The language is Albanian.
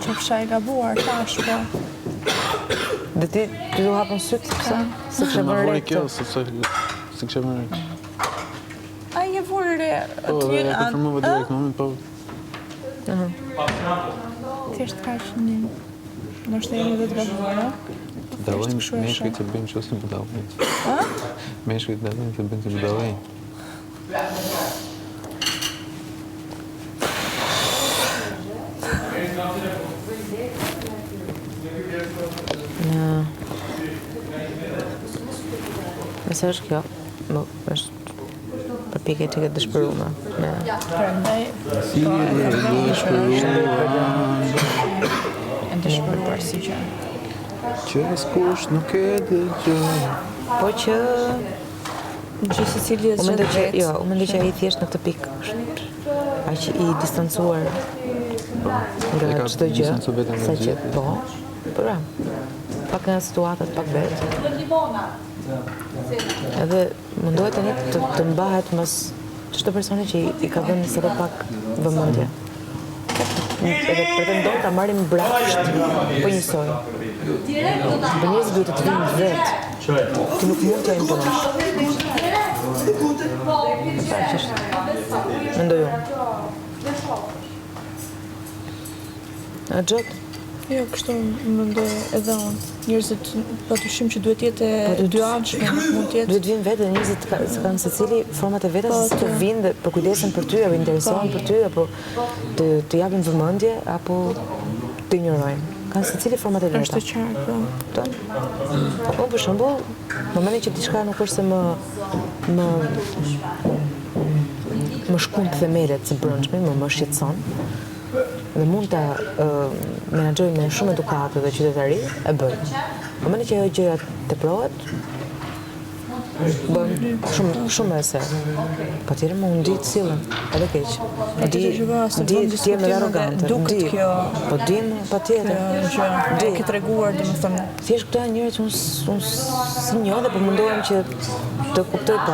Që fsha I gabuar, tash, po. Dhe ti du hapën sytë, sepse? Se kështë Ma vërë vori re kjo, këtu. se kështë vërë re. A I e vuri re. Po, dhe e konfirmova direkt në moment, po. Thjesht ka që një... Nështë jemi dhe të gabuara. Dalojnë meshkujt që bëjnë që ose budalejnë. Meshkujt dalojnë që bëjnë që budalejnë. Nëse është kjo, është përpike që këtë dëshpërume. Prandaj, po, e dëshpëruar si që. Që askush nuk e dëgjoj. Po që... Që se cili e zxedë vetë. Jo, u mendoj që ai thjesht në këtë pikë është aq I distancuar nga çdo gjë. Sa që po, pra. Pak nga situatat, pak vetë. Edhe mundohet tani të mbahet mas çdo personi që I ka dhënë sa pak vëmendje. Edhe pretendon ta marrim brapsht, po njësoj. Po njerëzit duhet të vinë vetë. Ti nuk mund t'ja imponosh. Mendoj unë. A gjatë? Jo, kështu më mendoj edhe unë. Njerëzit patyshim që duhet jetë e dyanshme, mund të jetë. Duhet vinë vetë dhe njerëzit kanë secili format e veta se të vinë dhe përkujdesen për ty, apo interesohen për ty, apo të japin vëmendje, apo të ignorojnë. Kanë secili format e veta. Është qartë, po. Unë për shembull, momentin që diçka nuk është se më shkump themelet së brendshme, më shqetëson, dhe mund ta menaxhoj me shumë edukatë dhe qytetari, e bëj. Momentin që ajo gjëja teprohet, bën shumë e serë. Patjetër më unë di të sillen, edhe keq. Di të jem edhe arrogante. Duket kjo. Po di patjetër. Di ke treguar, domethënë. Thjesht këto janë njerëz që unë si njoh dhe po mundohem që të kuptoj